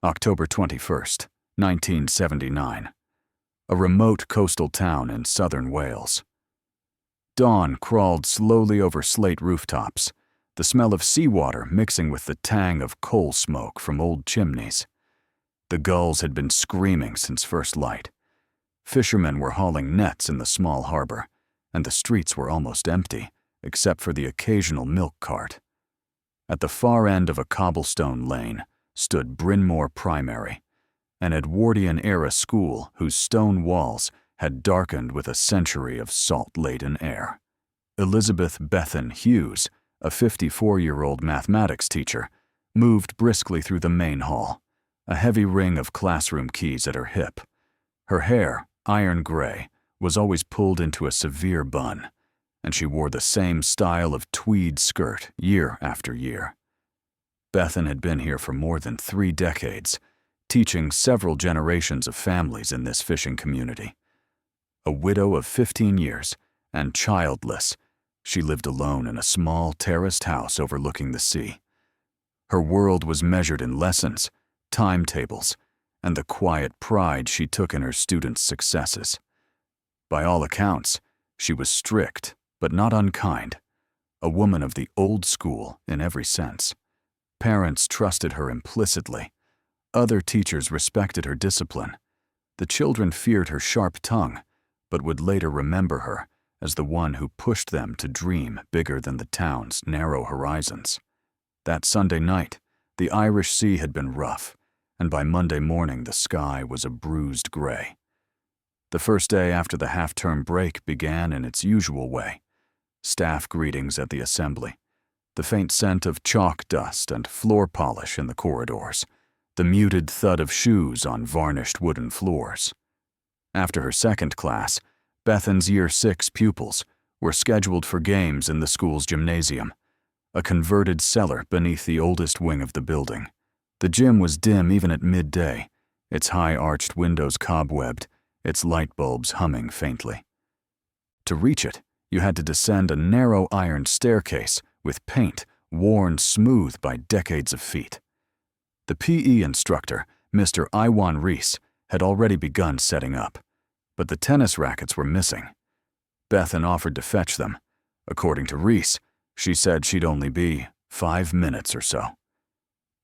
October 21st, 1979. A remote coastal town in southern Wales. Dawn crawled slowly over slate rooftops, the smell of seawater mixing with the tang of coal smoke from old chimneys. The gulls had been screaming since first light. Fishermen were hauling nets in the small harbor, and the streets were almost empty, except for the occasional milk cart. At the far end of a cobblestone lane stood Bryn Mawr Primary, an Edwardian-era school whose stone walls had darkened with a century of salt-laden air. Elizabeth Bethan Hughes, a 54-year-old mathematics teacher, moved briskly through the main hall, a heavy ring of classroom keys at her hip. Her hair, iron gray, was always pulled into a severe bun, and she wore the same style of tweed skirt year after year. Bethan had been here for more than 3 decades, teaching several generations of families in this fishing community. A widow of 15 years and childless, she lived alone in a small terraced house overlooking the sea. Her world was measured in lessons, timetables, and the quiet pride she took in her students' successes. By all accounts, she was strict but not unkind, a woman of the old school in every sense. Parents trusted her implicitly. Other teachers respected her discipline. The children feared her sharp tongue, but would later remember her as the one who pushed them to dream bigger than the town's narrow horizons. That Sunday night, the Irish Sea had been rough, and by Monday morning the sky was a bruised gray. The first day after the half-term break began in its usual way. Staff greetings at the assembly, the faint scent of chalk dust and floor polish in the corridors, the muted thud of shoes on varnished wooden floors. After her second class, Bethan's Year 6 pupils were scheduled for games in the school's gymnasium, a converted cellar beneath the oldest wing of the building. The gym was dim even at midday, its high-arched windows cobwebbed, its light bulbs humming faintly. To reach it, you had to descend a narrow iron staircase with paint worn smooth by decades of feet. The PE instructor, Mr. Iwan Rees, had already begun setting up, but the tennis rackets were missing. Bethan offered to fetch them. According to Rees, she said she'd only be 5 minutes or so.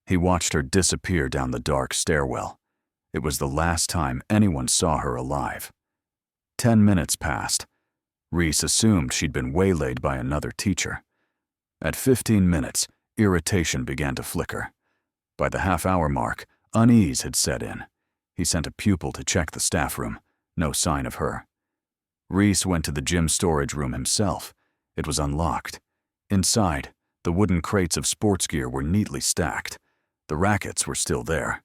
He watched her disappear down the dark stairwell. It was the last time anyone saw her alive. 10 minutes passed. Rees assumed she'd been waylaid by another teacher. At 15 minutes, irritation began to flicker. By the half-hour mark, unease had set in. He sent a pupil to check the staff room. No sign of her. Rees went to the gym storage room himself. It was unlocked. Inside, the wooden crates of sports gear were neatly stacked. The rackets were still there.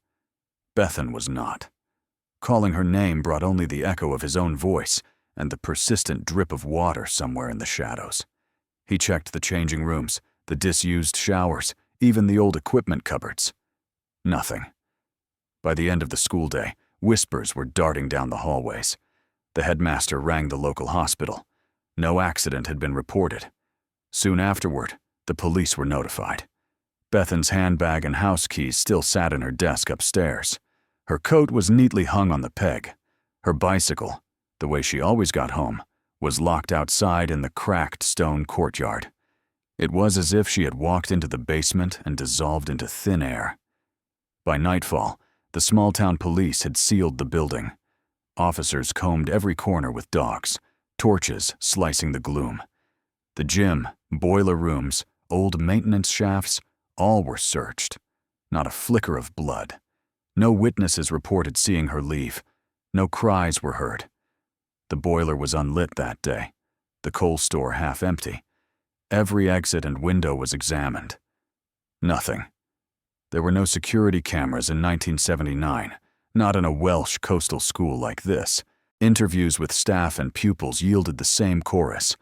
Bethan was not. Calling her name brought only the echo of his own voice and the persistent drip of water somewhere in the shadows. He checked the changing rooms, the disused showers, even the old equipment cupboards. Nothing. By the end of the school day, whispers were darting down the hallways. The headmaster rang the local hospital. No accident had been reported. Soon afterward, the police were notified. Bethan's handbag and house keys still sat in her desk upstairs. Her coat was neatly hung on the peg. Her bicycle, the way she always got home, was locked outside in the cracked stone courtyard. It was as if she had walked into the basement and dissolved into thin air. By nightfall, the small-town police had sealed the building. Officers combed every corner with dogs, torches slicing the gloom. The gym, boiler rooms, old maintenance shafts, all were searched. Not a flicker of blood. No witnesses reported seeing her leave. No cries were heard. The boiler was unlit that day, the coal store half empty. Every exit and window was examined. Nothing. There were no security cameras in 1979, not in a Welsh coastal school like this. Interviews with staff and pupils yielded the same chorus.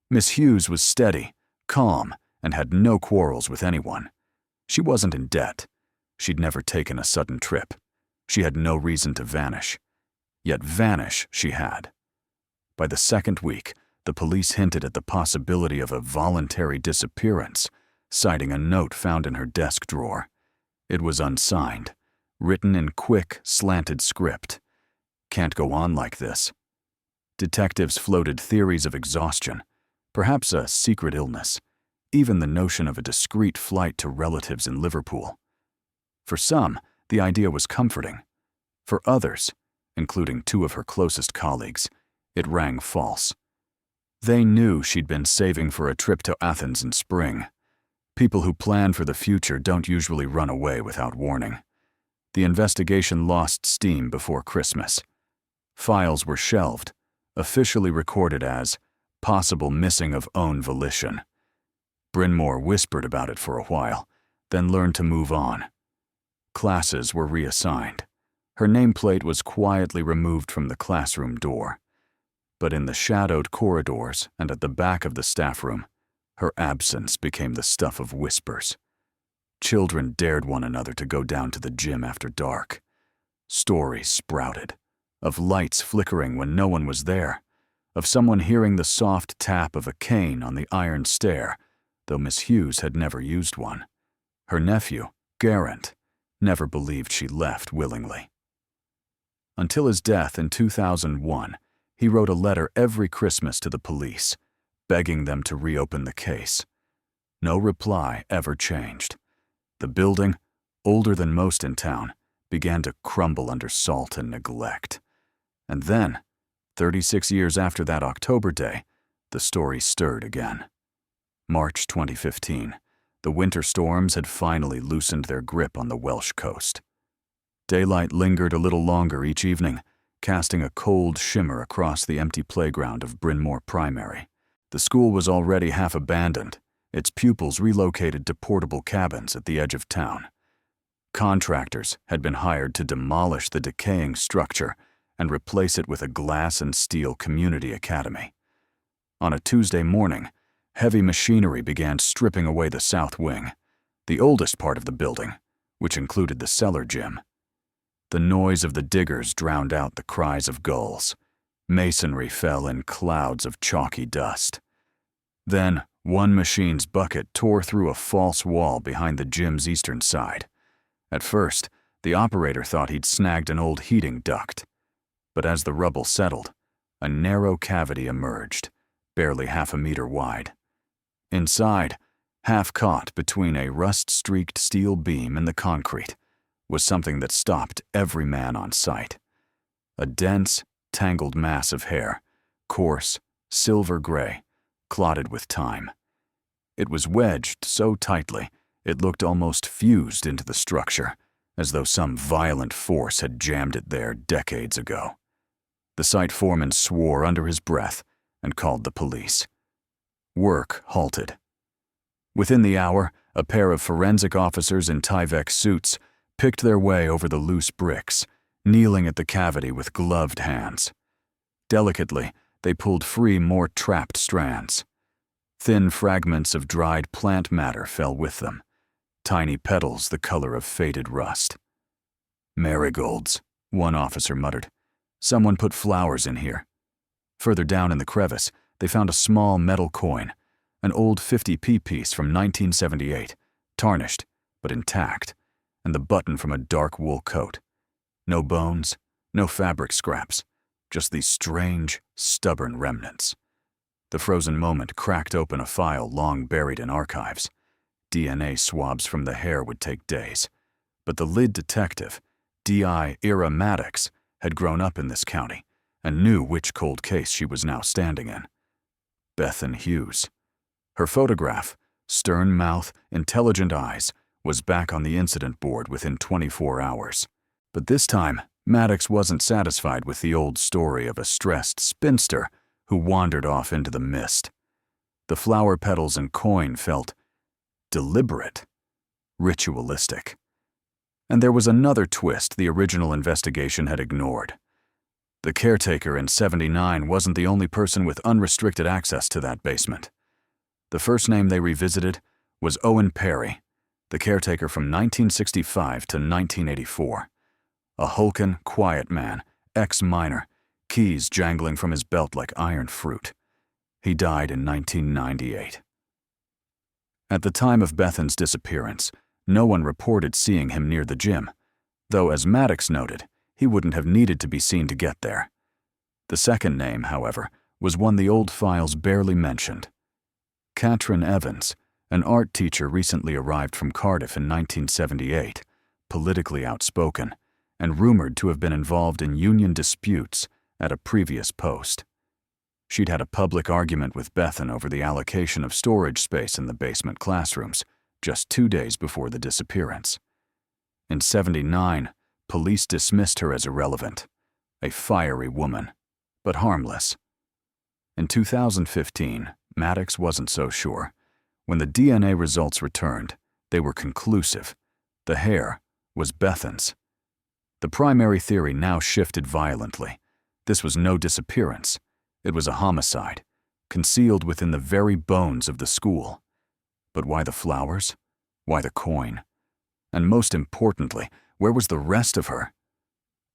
Miss Hughes was steady, calm, and had no quarrels with anyone. She wasn't in debt. She'd never taken a sudden trip. She had no reason to vanish. Yet vanish she had. By the second week, the police hinted at the possibility of a voluntary disappearance, citing a note found in her desk drawer. It was unsigned, written in quick, slanted script. Can't go on like this. Detectives floated theories of exhaustion, perhaps a secret illness, even the notion of a discreet flight to relatives in Liverpool. For some, the idea was comforting. For others, including two of her closest colleagues, it rang false. They knew she'd been saving for a trip to Athens in spring. People who plan for the future don't usually run away without warning. The investigation lost steam before Christmas. Files were shelved, officially recorded as possible missing of own volition. Bryn Mawr whispered about it for a while, then learned to move on. Classes were reassigned. Her nameplate was quietly removed from the classroom door. But in the shadowed corridors and at the back of the staff room, her absence became the stuff of whispers. Children dared one another to go down to the gym after dark. Stories sprouted, of lights flickering when no one was there, of someone hearing the soft tap of a cane on the iron stair, though Miss Hughes had never used one. Her nephew, Garrett, never believed she left willingly. Until his death in 2001, he wrote a letter every Christmas to the police, begging them to reopen the case. No reply ever changed. The building, older than most in town, began to crumble under salt and neglect. And then, 36 years after that October day, the story stirred again. March 2015, the winter storms had finally loosened their grip on the Welsh coast. Daylight lingered a little longer each evening, casting a cold shimmer across the empty playground of Bryn Mawr Primary. The school was already half abandoned, its pupils relocated to portable cabins at the edge of town. Contractors had been hired to demolish the decaying structure and replace it with a glass and steel community academy. On a Tuesday morning, heavy machinery began stripping away the south wing, the oldest part of the building, which included the cellar gym. The noise of the diggers drowned out the cries of gulls. Masonry fell in clouds of chalky dust. Then, one machine's bucket tore through a false wall behind the gym's eastern side. At first, the operator thought he'd snagged an old heating duct. But as the rubble settled, a narrow cavity emerged, barely half a meter wide. Inside, half caught between a rust-streaked steel beam and the concrete, was something that stopped every man on sight. A dense, tangled mass of hair, coarse, silver gray, clotted with time. It was wedged so tightly it looked almost fused into the structure, as though some violent force had jammed it there decades ago. The site foreman swore under his breath and called the police. Work halted. Within the hour, a pair of forensic officers in Tyvek suits picked their way over the loose bricks, kneeling at the cavity with gloved hands. Delicately, they pulled free more trapped strands. Thin fragments of dried plant matter fell with them, tiny petals the color of faded rust. "Marigolds," one officer muttered. "Someone put flowers in here." Further down in the crevice, they found a small metal coin, an old 50p piece from 1978, tarnished but intact, and the button from a dark wool coat. No bones, no fabric scraps, just these strange, stubborn remnants. The frozen moment cracked open a file long buried in archives. DNA swabs from the hair would take days, but the lead detective, D.I. Ira Maddox, had grown up in this county and knew which cold case she was now standing in. Bethan Hughes. Her photograph, stern mouth, intelligent eyes, was back on the incident board within 24 hours. But this time, Maddox wasn't satisfied with the old story of a stressed spinster who wandered off into the mist. The flower petals and coin felt deliberate, ritualistic. And there was another twist the original investigation had ignored. The caretaker in 79 wasn't the only person with unrestricted access to that basement. The first name they revisited was Owen Perry, the caretaker from 1965 to 1984. A hulking, quiet man, ex-miner, keys jangling from his belt like iron fruit. He died in 1998. At the time of Bethan's disappearance, no one reported seeing him near the gym, though as Maddox noted, he wouldn't have needed to be seen to get there. The second name, however, was one the old files barely mentioned. Katrin Evans, an art teacher recently arrived from Cardiff in 1978, politically outspoken, and rumored to have been involved in union disputes at a previous post. She'd had a public argument with Bethan over the allocation of storage space in the basement classrooms just 2 days before the disappearance. In '79, police dismissed her as irrelevant, a fiery woman, but harmless. In 2015, Maddox wasn't so sure. When the DNA results returned, they were conclusive. The hair was Bethan's. The primary theory now shifted violently. This was no disappearance. It was a homicide, concealed within the very bones of the school. But why the flowers? Why the coin? And most importantly, where was the rest of her?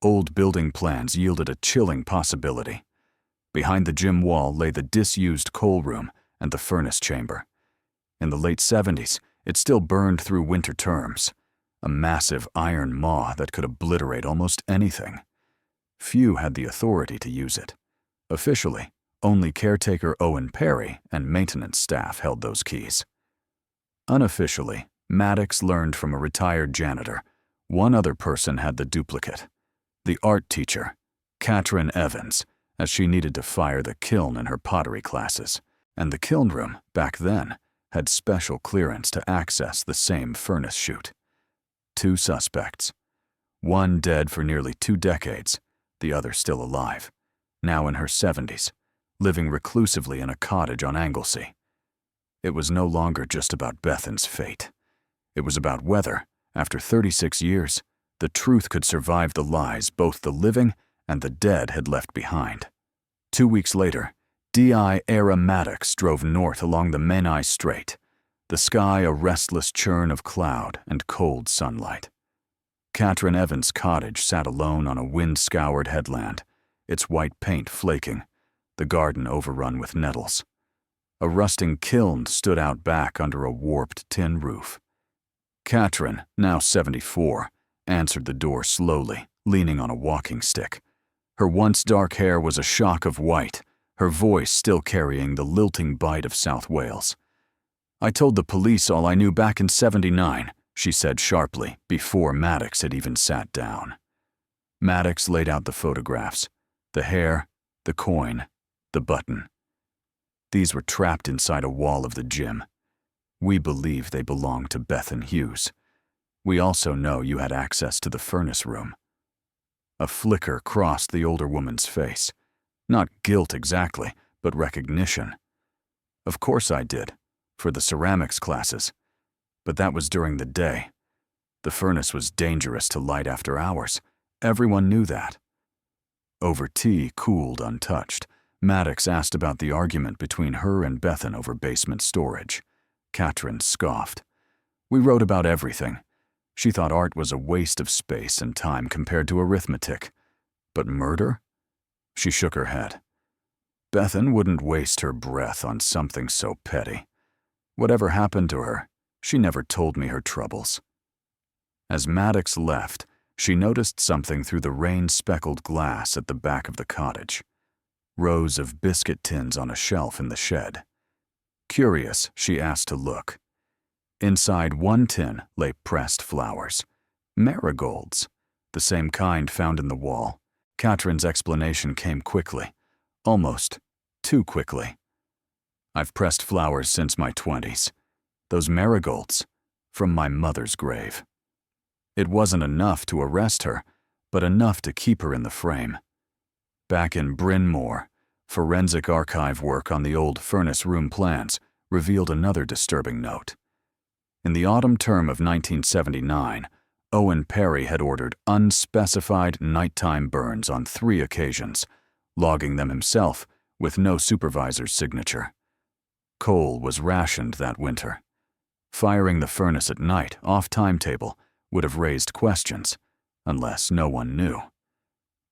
Old building plans yielded a chilling possibility. Behind the gym wall lay the disused coal room and the furnace chamber. In the late 70s, it still burned through winter terms, a massive iron maw that could obliterate almost anything. Few had the authority to use it. Officially, only caretaker Owen Perry and maintenance staff held those keys. Unofficially, Maddox learned from a retired janitor. One other person had the duplicate. The art teacher, Katrin Evans, as she needed to fire the kiln in her pottery classes. And the kiln room, back then, had special clearance to access the same furnace chute. 2 suspects. One dead for nearly 2 decades, the other still alive, now in her 70s, living reclusively in a cottage on Anglesey. It was no longer just about Bethan's fate. It was about whether, after 36 years, the truth could survive the lies both the living and the dead had left behind. 2 weeks later, D.I.-era Maddox drove north along the Menai Strait, the sky a restless churn of cloud and cold sunlight. Katrin Evans' cottage sat alone on a wind-scoured headland, its white paint flaking, the garden overrun with nettles. A rusting kiln stood out back under a warped tin roof. Katrin, now 74, answered the door slowly, leaning on a walking stick. Her once dark hair was a shock of white, her voice still carrying the lilting bite of South Wales. "I told the police all I knew back in '79, she said sharply, before Maddox had even sat down. Maddox laid out the photographs, the hair, the coin, the button. These were trapped inside a wall of the gym. We believe they belonged to Bethan Hughes. We also know you had access to the furnace room." A flicker crossed the older woman's face. Not guilt exactly, but recognition. "Of course I did, for the ceramics classes. But that was during the day. The furnace was dangerous to light after hours. Everyone knew that." Over tea, cooled untouched, Maddox asked about the argument between her and Bethan over basement storage. Katrin scoffed. "We wrote about everything. She thought art was a waste of space and time compared to arithmetic. But murder?" She shook her head. "Bethan wouldn't waste her breath on something so petty. Whatever happened to her, she never told me her troubles." As Maddox left, she noticed something through the rain-speckled glass at the back of the cottage. Rows of biscuit tins on a shelf in the shed. Curious, she asked to look. Inside one tin lay pressed flowers. Marigolds, the same kind found in the wall. Katrin's explanation came quickly, almost too quickly. "I've pressed flowers since my 20s. Those marigolds, from my mother's grave." It wasn't enough to arrest her, but enough to keep her in the frame. Back in Bryn Mawr, forensic archive work on the old furnace room plans revealed another disturbing note. In the autumn term of 1979, Owen Perry had ordered unspecified nighttime burns on 3 occasions, logging them himself with no supervisor's signature. Coal was rationed that winter. Firing the furnace at night, off timetable, would have raised questions, unless no one knew.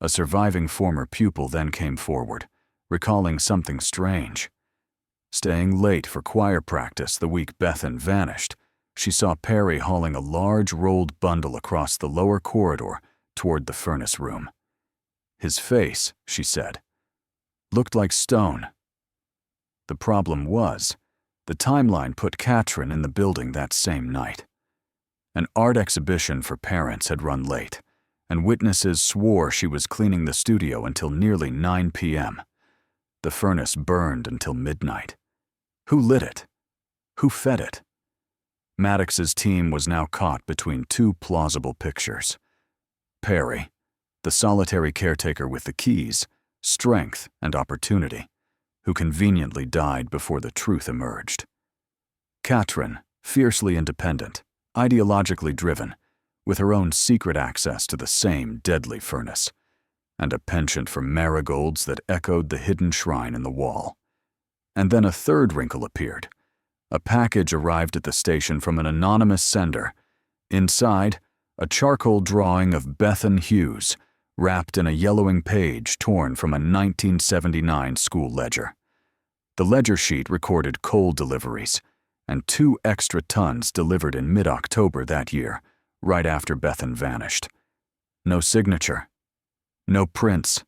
A surviving former pupil then came forward, recalling something strange. Staying late for choir practice the week Bethan vanished, she saw Perry hauling a large rolled bundle across the lower corridor toward the furnace room. His face, she said, looked like stone. The problem was, the timeline put Katrin in the building that same night. An art exhibition for parents had run late, and witnesses swore she was cleaning the studio until nearly 9 p.m. The furnace burned until midnight. Who lit it? Who fed it? Maddox's team was now caught between two plausible pictures. Perry, the solitary caretaker with the keys, strength, and opportunity, who conveniently died before the truth emerged. Katrin, fiercely independent, ideologically driven, with her own secret access to the same deadly furnace, and a penchant for marigolds that echoed the hidden shrine in the wall. And then a third wrinkle appeared. A package arrived at the station from an anonymous sender. Inside, a charcoal drawing of Bethan Hughes, wrapped in a yellowing page torn from a 1979 school ledger. The ledger sheet recorded coal deliveries, and 2 extra tons delivered in mid-October that year, right after Bethan vanished. No signature. No prints.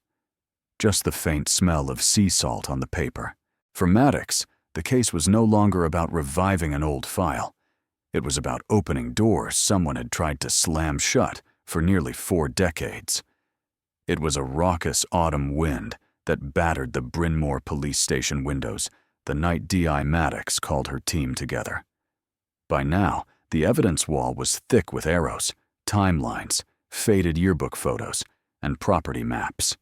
Just the faint smell of sea salt on the paper. For Maddox, the case was no longer about reviving an old file. It was about opening doors someone had tried to slam shut for nearly 4 decades. It was a raucous autumn wind that battered the Bryn Mawr police station windows the night D.I. Maddox called her team together. By now, the evidence wall was thick with arrows, timelines, faded yearbook photos, and property maps.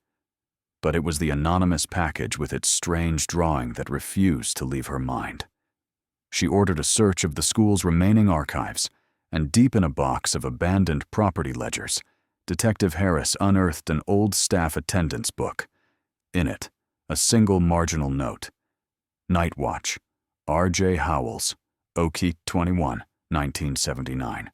But it was the anonymous package with its strange drawing that refused to leave her mind. She ordered a search of the school's remaining archives, and deep in a box of abandoned property ledgers, Detective Harris unearthed an old staff attendance book. In it, a single marginal note. Night Watch, R.J. Howells, Oakey 21, 1979.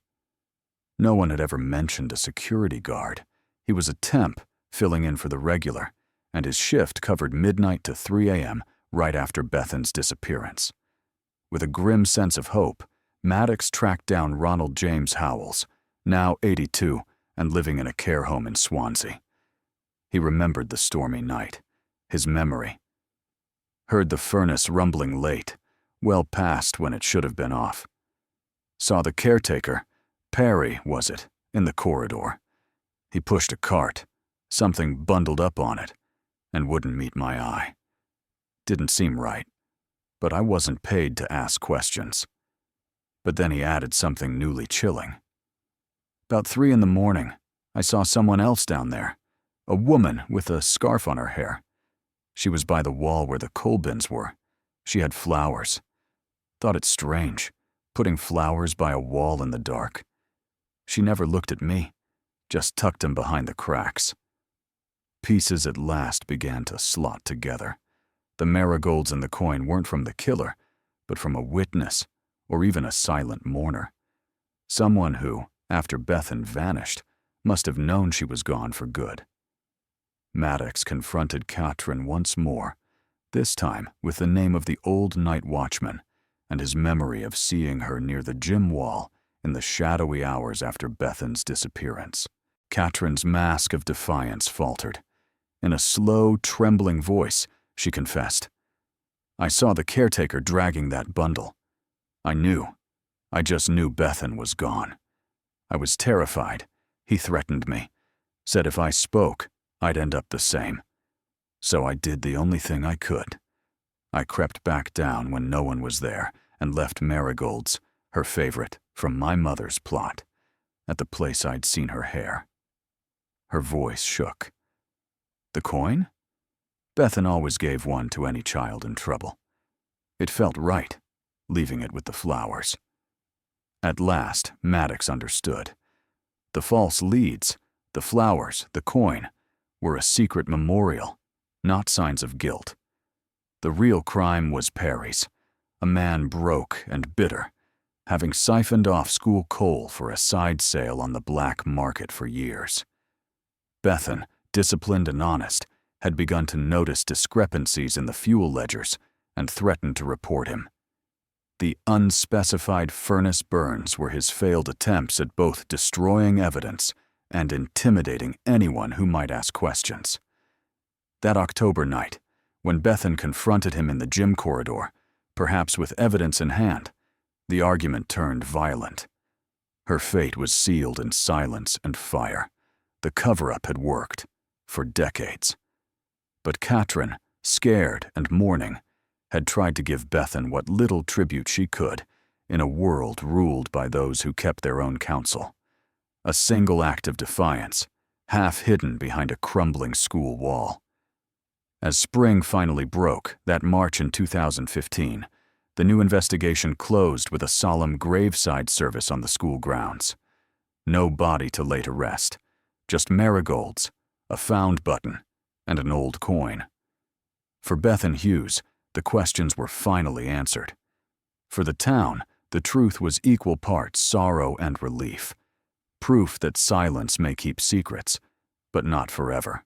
No one had ever mentioned a security guard. He was a temp, filling in for the regular, and his shift covered midnight to 3 a.m. right after Bethan's disappearance. With a grim sense of hope, Maddox tracked down Ronald James Howells, now 82 and living in a care home in Swansea. He remembered the stormy night, his memory. Heard the furnace rumbling late, well past when it should have been off. Saw the caretaker, Perry was it, in the corridor. He pushed a cart, something bundled up on it, and wouldn't meet my eye. Didn't seem right, but I wasn't paid to ask questions. But then he added something newly chilling. About 3 in the morning, I saw someone else down there, a woman with a scarf on her hair. She was by the wall where the coal bins were. She had flowers. Thought it strange, putting flowers by a wall in the dark. She never looked at me, just tucked them behind the cracks. Pieces at last began to slot together. The marigolds in the coin weren't from the killer, but from a witness, or even a silent mourner. Someone who, after Bethan vanished, must have known she was gone for good. Maddox confronted Katrin once more, this time with the name of the old night watchman and his memory of seeing her near the gym wall in the shadowy hours after Bethan's disappearance. Katrin's mask of defiance faltered. In a slow, trembling voice, she confessed, "I saw the caretaker dragging that bundle. I just knew Bethan was gone. I was terrified. He threatened me, said if I spoke, I'd end up the same. So I did the only thing I could. I crept back down when no one was there and left marigolds, her favorite, from my mother's plot, at the place I'd seen her hair." Her voice shook. The coin? Bethan always gave one to any child in trouble. It felt right, leaving it with the flowers. At last, Maddox understood. The false leads, the flowers, the coin, were a secret memorial, not signs of guilt. The real crime was Perry's, a man broke and bitter, having siphoned off school coal for a side sale on the black market for years. Bethan, disciplined and honest, had begun to notice discrepancies in the fuel ledgers and threatened to report him. The unspecified furnace burns were his failed attempts at both destroying evidence and intimidating anyone who might ask questions. That October night, when Bethan confronted him in the gym corridor, perhaps with evidence in hand, the argument turned violent. Her fate was sealed in silence and fire. The cover-up had worked for decades. But Katrin, scared and mourning, had tried to give Bethan what little tribute she could in a world ruled by those who kept their own counsel. A single act of defiance, half hidden behind a crumbling school wall. As spring finally broke that March in 2015, the new investigation closed with a solemn graveside service on the school grounds. No body to lay to rest, just marigolds, a found button, and an old coin. For Bethan Hughes, the questions were finally answered. For the town, the truth was equal parts sorrow and relief. Proof that silence may keep secrets, but not forever.